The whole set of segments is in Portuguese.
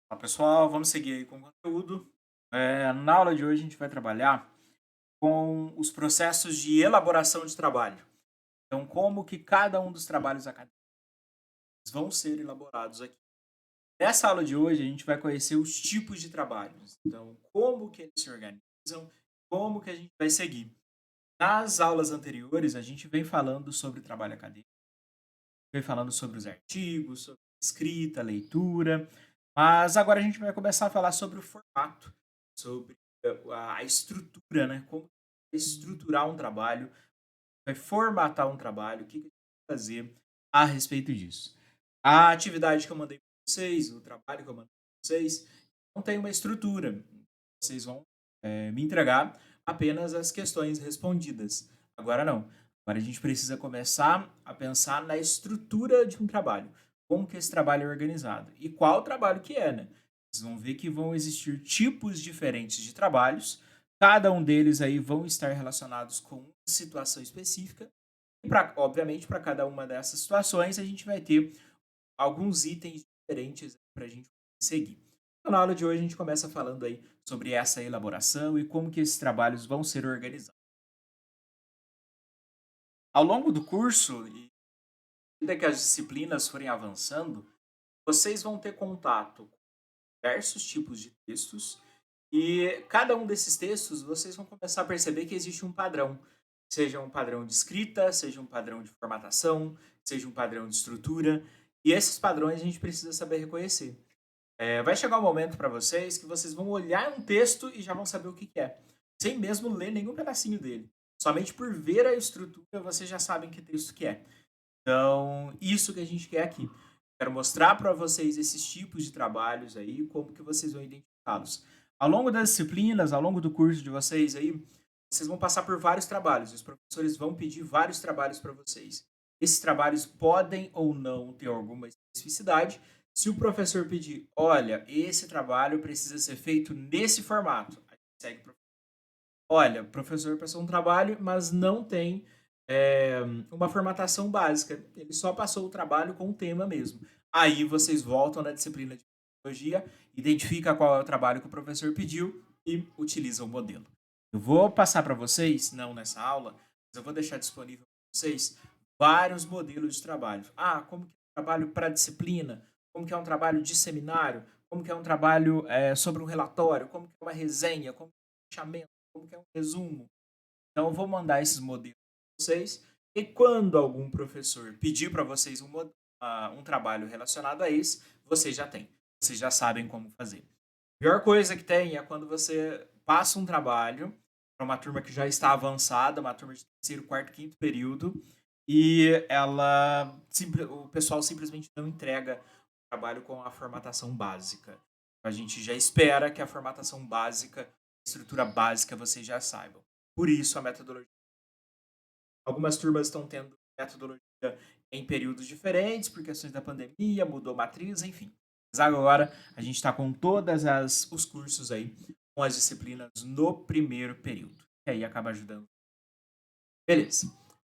Olá pessoal, vamos seguir aí com o conteúdo. Na aula de hoje a gente vai trabalhar com os processos de elaboração de trabalho. Então, como que cada um dos trabalhos acadêmicos vão ser elaborados aqui. Nessa aula de hoje a gente vai conhecer os tipos de trabalhos. Então, como que eles se organizam, como que a gente vai seguir. Nas aulas anteriores a gente vem falando sobre o trabalho acadêmico, vem falando sobre os artigos, sobre escrita, leitura, mas agora a gente vai começar a falar sobre o formato, sobre a estrutura, né? Como estruturar um trabalho, vai formatar um trabalho, o que que a gente vai fazer a respeito disso. A atividade que eu mandei para vocês, o trabalho que eu mandei para vocês, não tem uma estrutura. Vocês vão me entregar apenas as questões respondidas. Agora não. Agora a gente precisa começar a pensar na estrutura de um trabalho. Como que esse trabalho é organizado. E qual trabalho que é, né? Vocês vão ver que vão existir tipos diferentes de trabalhos. Cada um deles aí vão estar relacionados com uma situação específica. E, obviamente, para cada uma dessas situações, a gente vai ter alguns itens diferentes para a gente seguir. Então, na aula de hoje, a gente começa falando aí sobre essa elaboração e como que esses trabalhos vão ser organizados. Ao longo do curso, e à medida que as disciplinas forem avançando, vocês vão ter contato com diversos tipos de textos e cada um desses textos vocês vão começar a perceber que existe um padrão, seja um padrão de escrita, seja um padrão de formatação, seja um padrão de estrutura, e esses padrões a gente precisa saber reconhecer. Vai chegar um momento para vocês que vocês vão olhar um texto e já vão saber o que que é, sem mesmo ler nenhum pedacinho dele. Somente por ver a estrutura vocês já sabem que texto que é. Então, isso que a gente quer aqui. Quero mostrar para vocês esses tipos de trabalhos aí, como que vocês vão identificá-los. Ao longo das disciplinas, ao longo do curso de vocês aí, vocês vão passar por vários trabalhos. Os professores vão pedir vários trabalhos para vocês. Esses trabalhos podem ou não ter alguma especificidade. Se o professor pedir, olha, esse trabalho precisa ser feito nesse formato, a gente segue. Olha, o professor passou um trabalho, mas não tem uma formatação básica. Ele só passou o trabalho com o tema mesmo. Aí vocês voltam na disciplina de pedagogia, identifica qual é o trabalho que o professor pediu e utiliza o modelo. Eu vou passar para vocês, não nessa aula, mas eu vou deixar disponível para vocês vários modelos de trabalho. Ah, como que é um trabalho para disciplina? Como que é um trabalho de seminário? Como que é um trabalho sobre um relatório? Como que é uma resenha? Como que é um fechamento? Como que é um resumo? Então, eu vou mandar esses modelos para vocês. E quando algum professor pedir para vocês um trabalho relacionado a isso, vocês já têm. Vocês já sabem como fazer. A pior coisa que tem é quando você passa um trabalho para uma turma que já está avançada, uma turma de terceiro, quarto, quinto período, e o pessoal simplesmente não entrega o trabalho com a formatação básica. A gente já espera que a formatação básica, a estrutura básica, vocês já saibam. Por isso a metodologia. Algumas turmas estão tendo metodologia em períodos diferentes, por questões da pandemia, mudou a matriz, enfim. Mas agora a gente está com os cursos aí, com as disciplinas no primeiro período. E aí acaba ajudando. Beleza.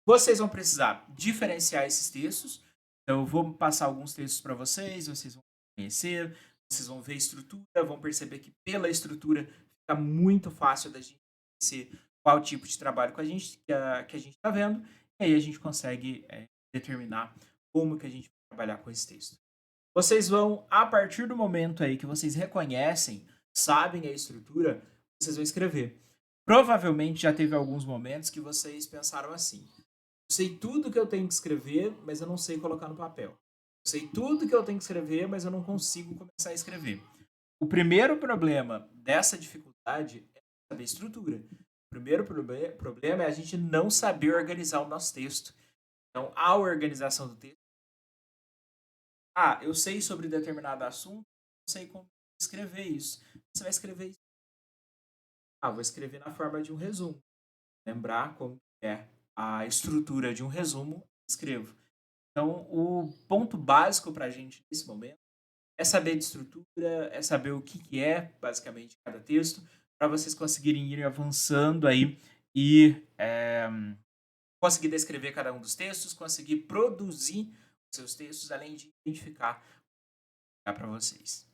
Vocês vão precisar diferenciar esses textos. Então, eu vou passar alguns textos para vocês vão conhecer, vocês vão ver a estrutura, vão perceber que pela estrutura fica muito fácil da gente conhecer qual tipo de trabalho que a gente está vendo, e aí a gente consegue determinar como que a gente vai trabalhar com esse texto. Vocês vão, a partir do momento aí que vocês reconhecem, sabem a estrutura, vocês vão escrever. Provavelmente já teve alguns momentos que vocês pensaram assim: eu sei tudo que eu tenho que escrever, mas eu não sei colocar no papel. Eu sei tudo que eu tenho que escrever, mas eu não consigo começar a escrever. O primeiro problema dessa dificuldade é saber estrutura. O primeiro problema é a gente não saber organizar o nosso texto. Então, a organização do texto. Ah, eu sei sobre determinado assunto, não sei como escrever isso. Você vai escrever isso. Ah, vou escrever na forma de um resumo. Lembrar como é a estrutura de um resumo, escrevo. Então, o ponto básico para a gente nesse momento é saber de estrutura, é saber o que, que é basicamente cada texto, para vocês conseguirem ir avançando aí e conseguir descrever cada um dos textos, conseguir produzir os seus textos, além de identificar para vocês.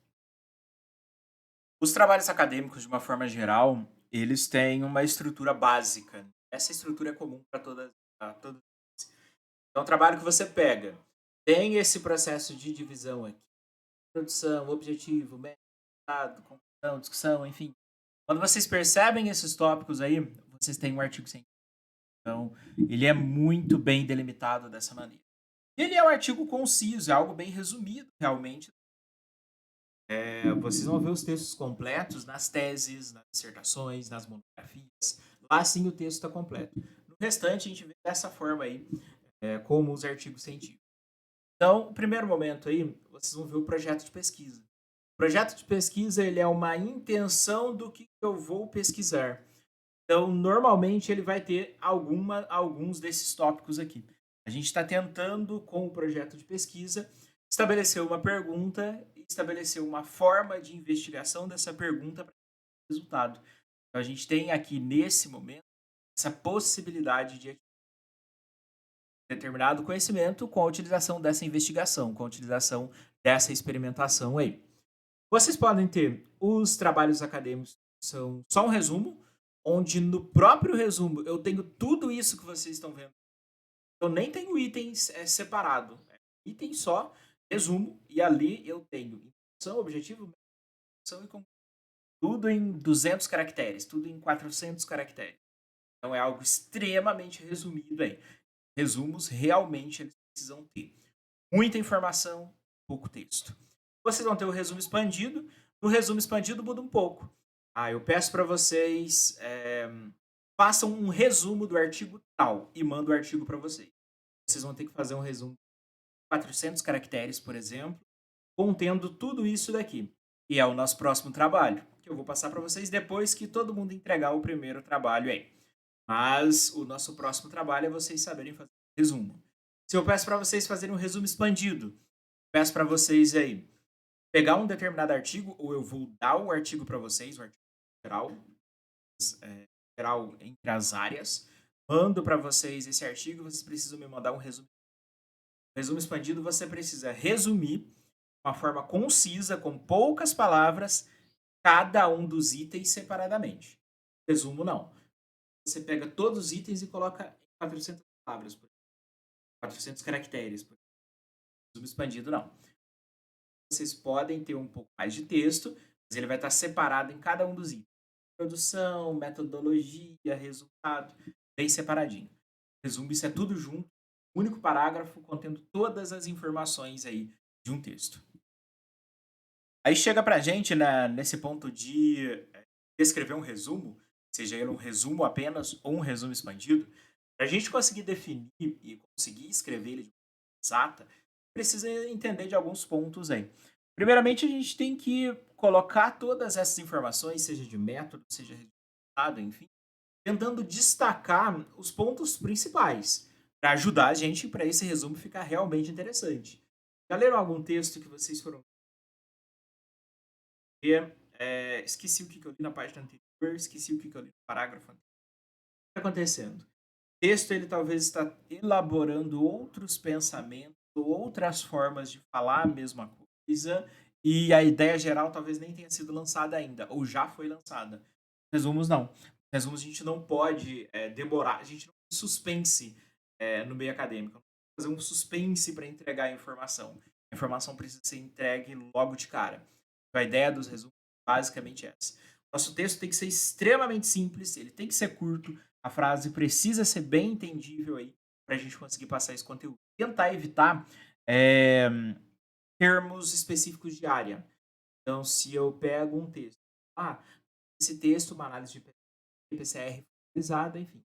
Os trabalhos acadêmicos, de uma forma geral, eles têm uma estrutura básica. Essa estrutura é comum para todas. Então, o trabalho que você pega tem esse processo de divisão aqui: produção, objetivo, método, conclusão, discussão, enfim. Quando vocês percebem esses tópicos aí, vocês têm um artigo científico. Então, ele é muito bem delimitado dessa maneira. E ele é um artigo conciso, é algo bem resumido, realmente. Vocês vão ver os textos completos nas teses, nas dissertações, nas monografias. Lá sim o texto está completo. No restante, a gente vê dessa forma aí, como os artigos científicos. Então, o primeiro momento aí, vocês vão ver o projeto de pesquisa. O projeto de pesquisa, ele é uma intenção do que eu vou pesquisar. Então, normalmente, ele vai ter alguns desses tópicos aqui. A gente está tentando, com o projeto de pesquisa, estabelecer uma pergunta e estabelecer uma forma de investigação dessa pergunta para o resultado. Então, a gente tem aqui, nesse momento, essa possibilidade de determinado conhecimento com a utilização dessa investigação, com a utilização dessa experimentação aí. Vocês podem ter os trabalhos acadêmicos, que são só um resumo, onde no próprio resumo eu tenho tudo isso que vocês estão vendo. Eu nem tenho itens separado. É item só, resumo, e ali eu tenho introdução, objetivo, e conclusão, tudo em 200 caracteres, tudo em 400 caracteres. Então é algo extremamente resumido aí. Resumos realmente eles precisam ter muita informação, pouco texto. Vocês vão ter o resumo expandido. No resumo expandido muda um pouco. Eu peço para vocês façam um resumo do artigo tal e mando o artigo para vocês. Vocês vão ter que fazer um resumo de 400 caracteres, por exemplo, contendo tudo isso daqui. E é o nosso próximo trabalho, que eu vou passar para vocês depois que todo mundo entregar o primeiro trabalho aí. Mas o nosso próximo trabalho é vocês saberem fazer um resumo. Se eu peço para vocês fazerem um resumo expandido, peço para vocês aí pegar um determinado artigo, ou eu vou dar o artigo para vocês, o artigo geral, geral entre as áreas, mando para vocês esse artigo, vocês precisam me mandar um resumo. Resumo expandido, você precisa resumir de uma forma concisa, com poucas palavras, cada um dos itens separadamente. Resumo não. Você pega todos os itens e coloca em 400 palavras, 400 caracteres. Resumo expandido não. Vocês podem ter um pouco mais de texto, mas ele vai estar separado em cada um dos itens. Produção, metodologia, resultado, bem separadinho. Resumo, isso é tudo junto, único parágrafo contendo todas as informações aí de um texto. Aí chega pra gente, né, nesse ponto de escrever um resumo, seja ele um resumo apenas ou um resumo expandido, para a gente conseguir definir e conseguir escrever ele de forma exata, precisa entender de alguns pontos aí. Primeiramente, a gente tem que colocar todas essas informações, seja de método, seja de resultado, enfim, tentando destacar os pontos principais para ajudar a gente para esse resumo ficar realmente interessante. Já leram algum texto que vocês foram ver? Esqueci o que eu li na página anterior, esqueci o que eu li no parágrafo anterior. O que está acontecendo? O texto ele talvez está elaborando outros pensamentos, outras formas de falar a mesma coisa, e a ideia geral talvez nem tenha sido lançada ainda, ou já foi lançada. Resumos não. Resumos a gente não pode demorar, a gente não tem suspense no meio acadêmico. Fazer um suspense para entregar a informação. A informação precisa ser entregue logo de cara. Então, a ideia dos resumos é basicamente essa. Nosso texto tem que ser extremamente simples, ele tem que ser curto, a frase precisa ser bem entendível aí para a gente conseguir passar esse conteúdo. Tentar evitar termos específicos de área. Então, se eu pego um texto, esse texto, uma análise de PCR realizada, enfim.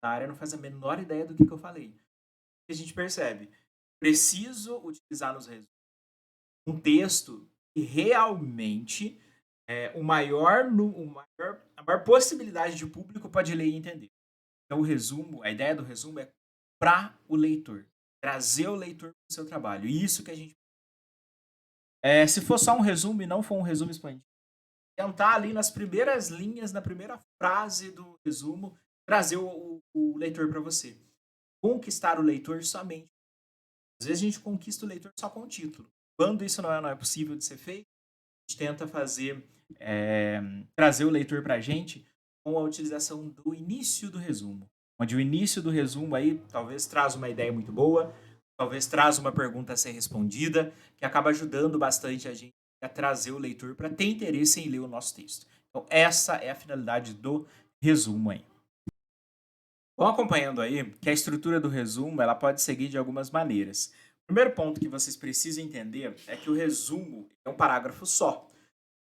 A área não faz a menor ideia do que eu falei. A gente percebe, preciso utilizar nos resumos um texto que realmente a maior possibilidade de público pode ler e entender. Então, o resumo, a ideia do resumo é para o leitor, trazer o leitor para o seu trabalho. Isso que a gente. Se for só um resumo e não for um resumo expandido, tentar ali nas primeiras linhas, na primeira frase do resumo, trazer o leitor para você. Conquistar o leitor somente. Às vezes a gente conquista o leitor só com o título. Quando isso não é possível de ser feito, gente tenta fazer, eh, trazer o leitor para a gente com a utilização do início do resumo, onde o início do resumo aí talvez traz uma ideia muito boa, talvez traz uma pergunta a ser respondida, que acaba ajudando bastante a gente a trazer o leitor para ter interesse em ler o nosso texto. Então, essa é a finalidade do resumo aí. Vão acompanhando aí que a estrutura do resumo ela pode seguir de algumas maneiras. O primeiro ponto que vocês precisam entender é que o resumo é um parágrafo só.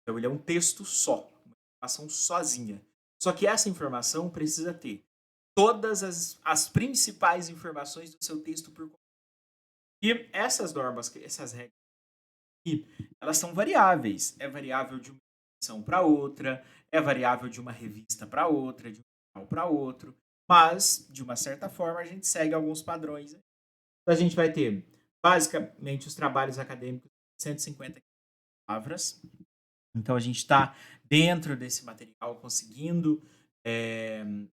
Então, ele é um texto só, uma informação sozinha. Só que essa informação precisa ter todas as principais informações do seu texto por completo. E essas normas, essas regras aqui, elas são variáveis. É variável de uma edição para outra, é variável de uma revista para outra, de um jornal para outro. Mas, de uma certa forma, a gente segue alguns padrões. A gente vai ter, basicamente, os trabalhos acadêmicos de 150 palavras. Então, a gente está dentro desse material, conseguindo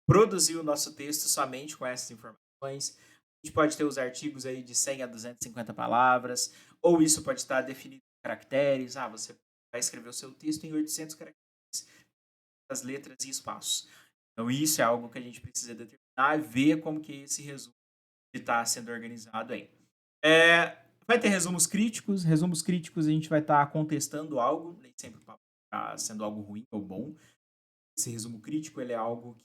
produzir o nosso texto somente com essas informações. A gente pode ter os artigos aí de 100 a 250 palavras, ou isso pode estar definido em caracteres. Ah, você vai escrever o seu texto em 800 caracteres, as letras e espaços. Então, isso é algo que a gente precisa determinar e ver como que esse resumo está sendo organizado aí. Vai ter resumos críticos. Resumos críticos a gente vai estar contestando algo, nem sempre está sendo algo ruim ou bom. Esse resumo crítico ele é algo que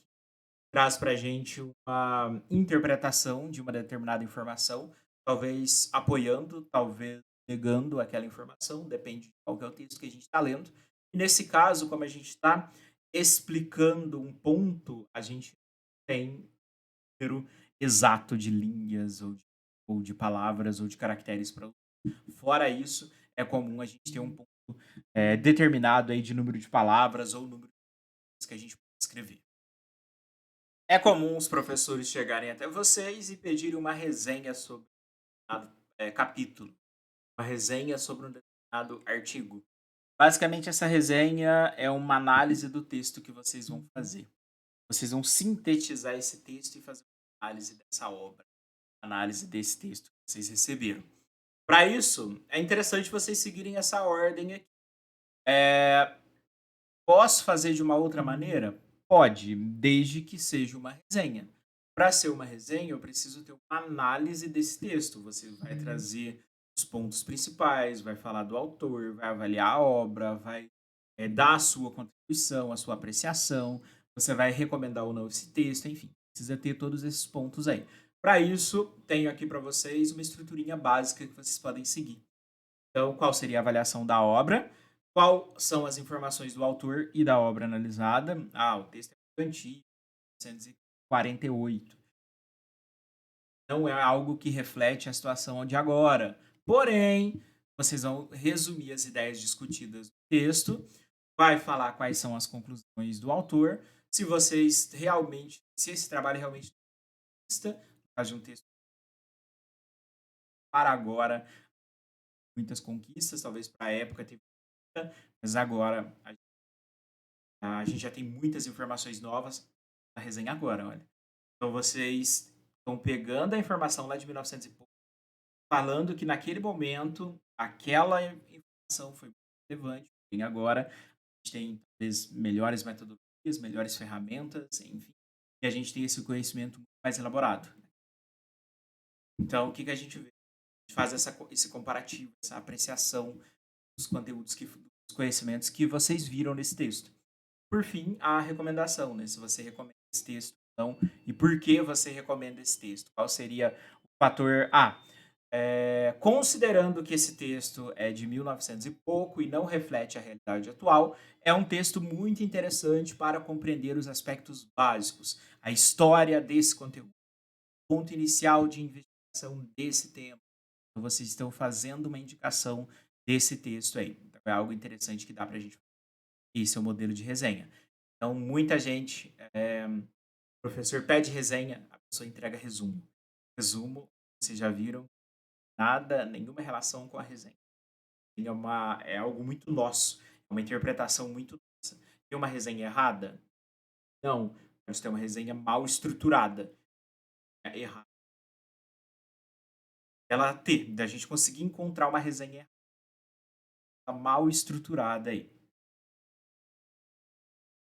traz para a gente uma interpretação de uma determinada informação, talvez apoiando, talvez negando aquela informação, depende de qual que é o texto que a gente está lendo. E nesse caso, como a gente está explicando um ponto, a gente tem número exato de linhas ou de palavras ou de caracteres para. Fora isso, é comum a gente ter um ponto determinado aí de número de palavras ou número de linhas que a gente pode escrever. É comum os professores chegarem até vocês e pedirem uma resenha sobre um determinado capítulo, uma resenha sobre um determinado artigo. Basicamente, essa resenha é uma análise do texto que vocês vão fazer. Vocês vão sintetizar esse texto e fazer uma análise dessa obra, análise desse texto que vocês receberam. Para isso, é interessante vocês seguirem essa ordem aqui. É, Posso fazer de uma outra maneira? Pode, desde que seja uma resenha. Para ser uma resenha, eu preciso ter uma análise desse texto. Você vai trazer os pontos principais, vai falar do autor, vai avaliar a obra, vai dar a sua contribuição, a sua apreciação, você vai recomendar ou não esse texto, enfim, precisa ter todos esses pontos aí. Para isso, tenho aqui para vocês uma estruturinha básica que vocês podem seguir. Então, qual seria a avaliação da obra? Qual são as informações do autor e da obra analisada? Ah, o texto é muito antigo, 1948. Não é algo que reflete a situação de agora. Porém, vocês vão resumir as ideias discutidas no texto, vai falar quais são as conclusões do autor, se vocês realmente, se esse trabalho realmente no caso de um texto para agora, muitas conquistas, talvez para a época teve muita, mas agora a gente já tem muitas informações novas na resenha agora, olha. Então vocês estão pegando a informação lá de 1900 e pouco, falando que naquele momento aquela informação foi muito relevante, e agora a gente tem talvez melhores metodologias, melhores ferramentas, enfim, e a gente tem esse conhecimento muito mais elaborado. Então, o que a gente vê? A gente faz esse comparativo, essa apreciação dos conteúdos, dos conhecimentos que vocês viram nesse texto. Por fim, a recomendação, né? Se você recomenda esse texto ou não, e por que você recomenda esse texto. Qual seria o fator A? Considerando que esse texto é de 1900 e pouco e não reflete a realidade atual, é um texto muito interessante para compreender os aspectos básicos, a história desse conteúdo, o ponto inicial de investigação desse tema. Então, vocês estão fazendo uma indicação desse texto aí. Então, é algo interessante que dá para a gente. Esse é o modelo de resenha. Então, muita gente, o professor pede resenha, a pessoa entrega resumo. Resumo, vocês já viram, nada, nenhuma relação com a resenha. É algo muito nosso, é uma interpretação muito nossa. Tem uma resenha errada? Não. Pode ter uma resenha mal estruturada. É errada. Da gente conseguir encontrar uma resenha errada. tá mal estruturada aí.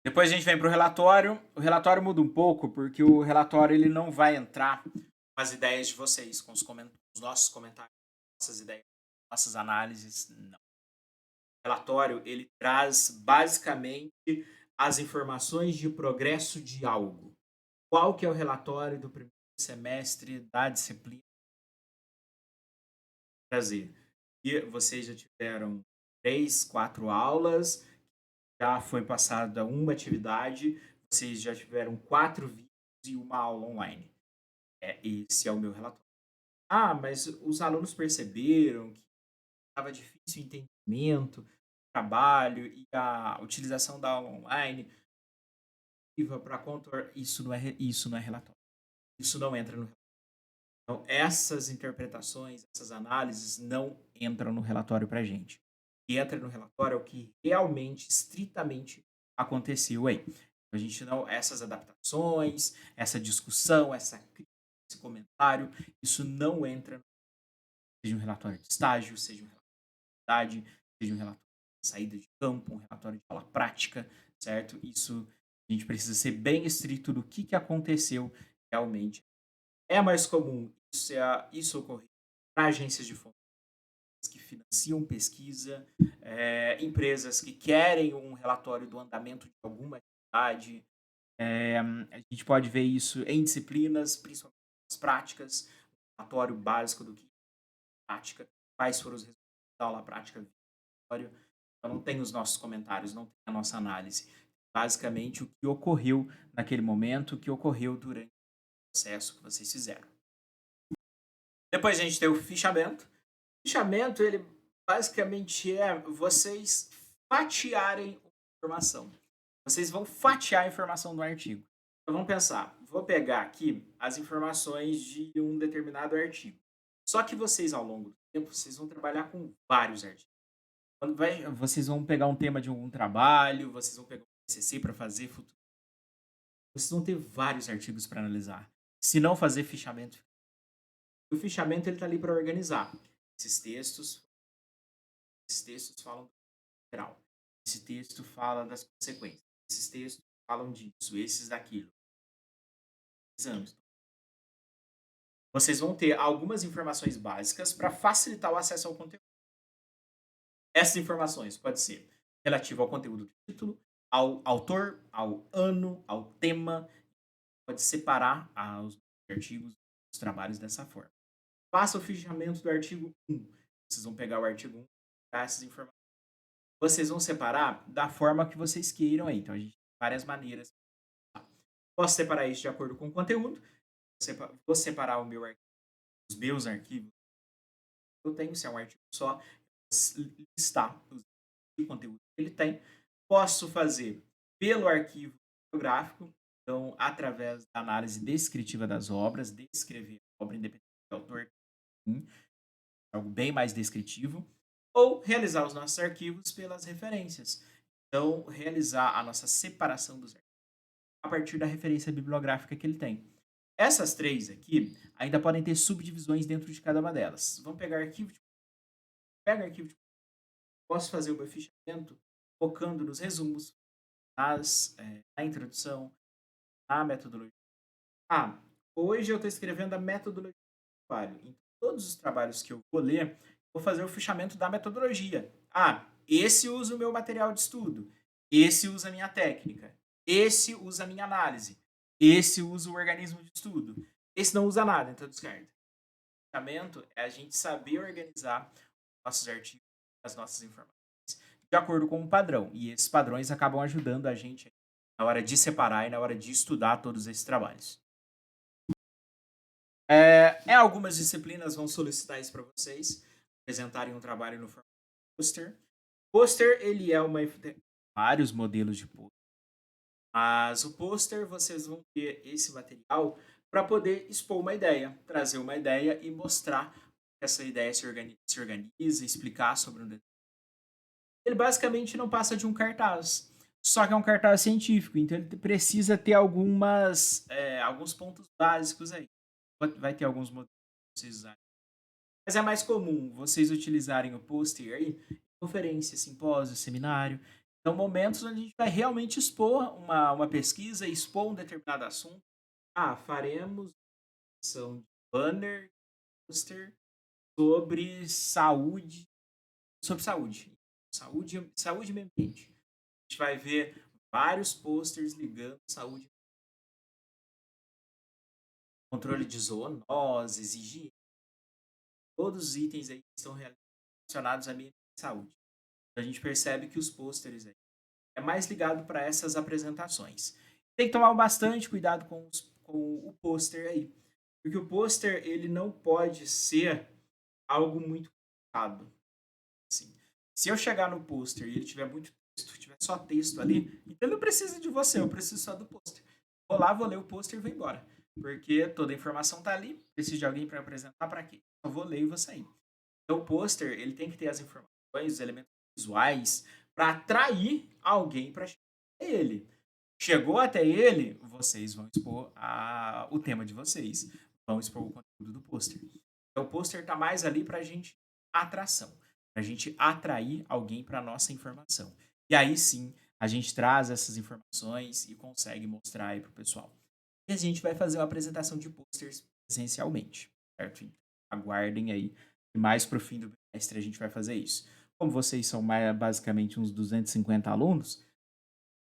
Depois a gente vem para o relatório. O relatório muda um pouco, porque o relatório ele não vai entrar com as ideias de vocês, com os nossos comentários, nossas ideias, nossas análises. Não. O relatório ele traz basicamente as informações de progresso de algo. Qual que é o relatório do primeiro semestre da disciplina? Prazer. E vocês já tiveram 3, 4 aulas, já foi passada uma atividade, vocês já tiveram 4 vídeos e uma aula online. Esse é o meu relatório. Ah, mas os alunos perceberam que estava difícil o entendimento, o trabalho e a utilização da aula online para contornar. Isso não é relatório. Isso não entra no relatório. Então, essas interpretações, essas análises não entram no relatório para a gente. O que entra no relatório é o que realmente, estritamente aconteceu aí. A gente não, essas adaptações, essa discussão, essa crítica, esse comentário, isso não entra, seja um relatório de estágio, seja um relatório de idade, seja um relatório de saída de campo, um relatório de aula prática, certo? Isso a gente precisa ser bem estrito do que aconteceu realmente. É mais comum isso ocorrer para agências de fontes que financiam pesquisa, empresas que querem um relatório do andamento de alguma atividade. A gente pode ver isso em disciplinas, principalmente as práticas, um relatório básico do que é prática, quais foram os resultados da aula prática do relatório. Então, não tem os nossos comentários, não tem a nossa análise. Basicamente, o que ocorreu naquele momento, o que ocorreu durante o processo que vocês fizeram. Depois a gente tem o fichamento. O fichamento, ele basicamente é vocês fatiarem a informação. Vocês vão fatiar a informação do artigo. Então vamos pensar, vou pegar aqui as informações de um determinado artigo. Só que vocês, ao longo do tempo, vocês vão trabalhar com vários artigos. Vocês vão pegar um tema de algum trabalho, vocês vão pegar um TCC para fazer futuro. Vocês vão ter vários artigos para analisar. Se não fazer fichamento, o fichamento ele está ali para organizar. Esses textos falam do geral. Esse texto fala das consequências. Esses textos falam disso, esses daquilo. Exames. Vocês vão ter algumas informações básicas para facilitar o acesso ao conteúdo. Essas informações podem ser relativas ao conteúdo do título, ao autor, ao ano, ao tema. Pode separar os artigos, os trabalhos dessa forma. Faça o fichamento do artigo 1. Vocês vão pegar o artigo 1, dar essas informações. Vocês vão separar da forma que vocês queiram aí. Então, a gente tem várias maneiras. Posso separar isso de acordo com o conteúdo. Vou separar os meus arquivos. Eu tenho, se é um artigo só, listar o conteúdo que ele tem. Posso fazer pelo arquivo bibliográfico, então, através da análise descritiva das obras, descrever a obra independente do autor, algo bem mais descritivo, ou realizar os nossos arquivos pelas referências. Então, realizar a nossa separação dos arquivos a partir da referência bibliográfica que ele tem. Essas três aqui ainda podem ter subdivisões dentro de cada uma delas. Vamos pegar arquivo de... Pega arquivo de... Posso fazer o meu fichamento focando nos resumos, na introdução, na metodologia. Hoje eu estou escrevendo a metodologia do trabalho. Em todos os trabalhos que eu vou ler, vou fazer o fichamento da metodologia. Esse usa o meu material de estudo. Esse usa a minha técnica. Esse usa a minha análise. Esse usa o organismo de estudo. Esse não usa nada, então descarta. O fichamento é a gente saber organizar nossos artigos, as nossas informações, de acordo com um padrão. E esses padrões acabam ajudando a gente na hora de separar e na hora de estudar todos esses trabalhos. Em algumas disciplinas vão solicitar isso para vocês, apresentarem um trabalho no formato de pôster. Pôster, ele é vários modelos de pôster. Mas o pôster, vocês vão ter esse material para poder expor uma ideia, trazer uma ideia e mostrar que essa ideia se organiza, explicar sobre um detalhe. Ele basicamente não passa de um cartaz, só que é um cartaz científico, então ele precisa ter alguns pontos básicos aí. Vai ter alguns modelos que vocês usarem. Mas é mais comum vocês utilizarem o pôster aí conferência, simpósio, seminário. Então, momentos onde a gente vai realmente expor uma pesquisa, expor um determinado assunto. Ah, faremos ação de banner, pôster sobre saúde, saúde e meio ambiente. A gente vai ver vários posters ligando saúde, controle de zoonoses, higiene, todos os itens aí que estão relacionados à minha saúde. A gente percebe que os pôsteres aí é mais ligado para essas apresentações. Tem que tomar bastante cuidado com o pôster aí, porque o pôster ele não pode ser algo muito complicado. Assim, se eu chegar no pôster e ele tiver muito texto, tiver só texto ali, então eu não preciso de você, eu preciso só do pôster. Vou lá, vou ler o pôster e vou embora. Porque toda a informação tá ali, preciso de alguém para apresentar para quê? Eu vou ler e vou sair. Então o pôster, ele tem que ter as informações, os elementos visuais para atrair alguém para chegar até ele. Chegou até ele, vocês vão expor o tema de vocês, vão expor o conteúdo do pôster. Então o pôster está mais ali para a gente atração, para a gente atrair alguém para nossa informação. E aí sim, a gente traz essas informações e consegue mostrar aí para o pessoal. E a gente vai fazer uma apresentação de posters presencialmente, certo? Aguardem aí, e mais para o fim do bimestre a gente vai fazer isso. Como vocês são basicamente uns 250 alunos,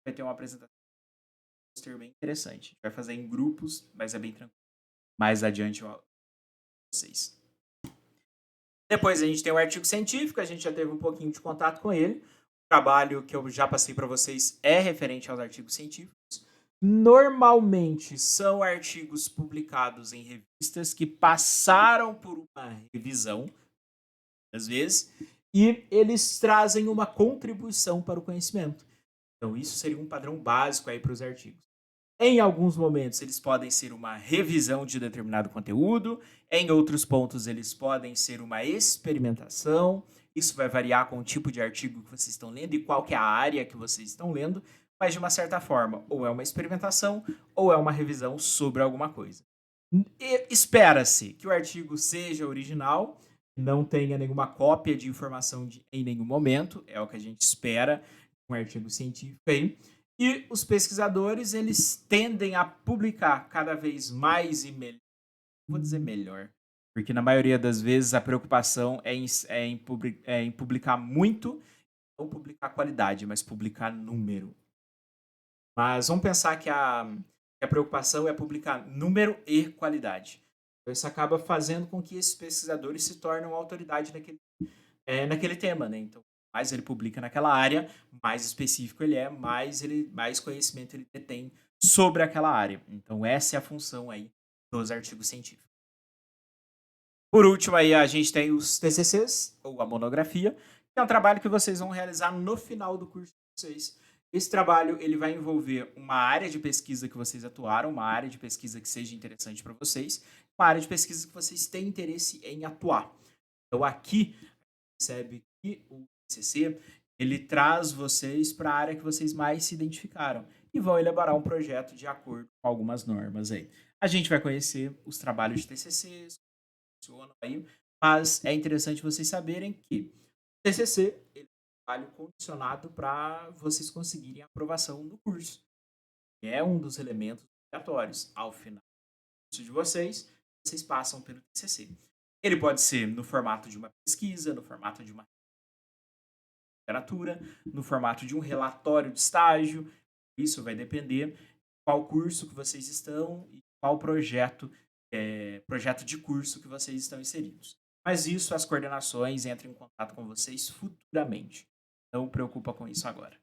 vai ter uma apresentação de pôster bem interessante. A gente vai fazer em grupos, mas é bem tranquilo. Mais adiante vocês. Depois a gente tem o artigo científico, a gente já teve um pouquinho de contato com ele. O trabalho que eu já passei para vocês é referente aos artigos científicos. Normalmente são artigos publicados em revistas que passaram por uma revisão, às vezes, e eles trazem uma contribuição para o conhecimento. Então, isso seria um padrão básico aí para os artigos. Em alguns momentos, eles podem ser uma revisão de determinado conteúdo, em outros pontos, eles podem ser uma experimentação. Isso vai variar com o tipo de artigo que vocês estão lendo e qual que é a área que vocês estão lendo, mas de uma certa forma, ou é uma experimentação ou é uma revisão sobre alguma coisa. Espera-se que o artigo seja original, não tenha nenhuma cópia de informação em nenhum momento, é o que a gente espera um artigo científico aí. E os pesquisadores, eles tendem a publicar cada vez mais e melhor. Vou dizer melhor, porque na maioria das vezes a preocupação é em publicar muito, não publicar qualidade, mas publicar número. Mas vamos pensar que a preocupação é publicar número e qualidade. Então, isso acaba fazendo com que esses pesquisadores se tornem uma autoridade naquele tema, né? Então, mais ele publica naquela área, mais específico ele é, mais conhecimento ele detém sobre aquela área. Então, essa é a função aí dos artigos científicos. Por último, aí a gente tem os TCCs, ou a monografia, que é um trabalho que vocês vão realizar no final do curso de vocês. Esse trabalho ele vai envolver uma área de pesquisa que vocês atuaram, uma área de pesquisa que seja interessante para vocês, uma área de pesquisa que vocês têm interesse em atuar. Então, aqui, percebe que o TCC ele traz vocês para a área que vocês mais se identificaram e vão elaborar um projeto de acordo com algumas normas aí. A gente vai conhecer os trabalhos de TCCs, funcionam aí, mas é interessante vocês saberem que o TCC ele é um trabalho condicionado para vocês conseguirem a aprovação do curso. É um dos elementos obrigatórios. Ao final do curso de vocês passam pelo TCC. Ele pode ser no formato de uma pesquisa, no formato de uma literatura, no formato de um relatório de estágio. Isso vai depender qual curso que vocês estão e qual projeto de curso que vocês estão inseridos. Mas isso, as coordenações entram em contato com vocês futuramente. Não preocupa com isso agora.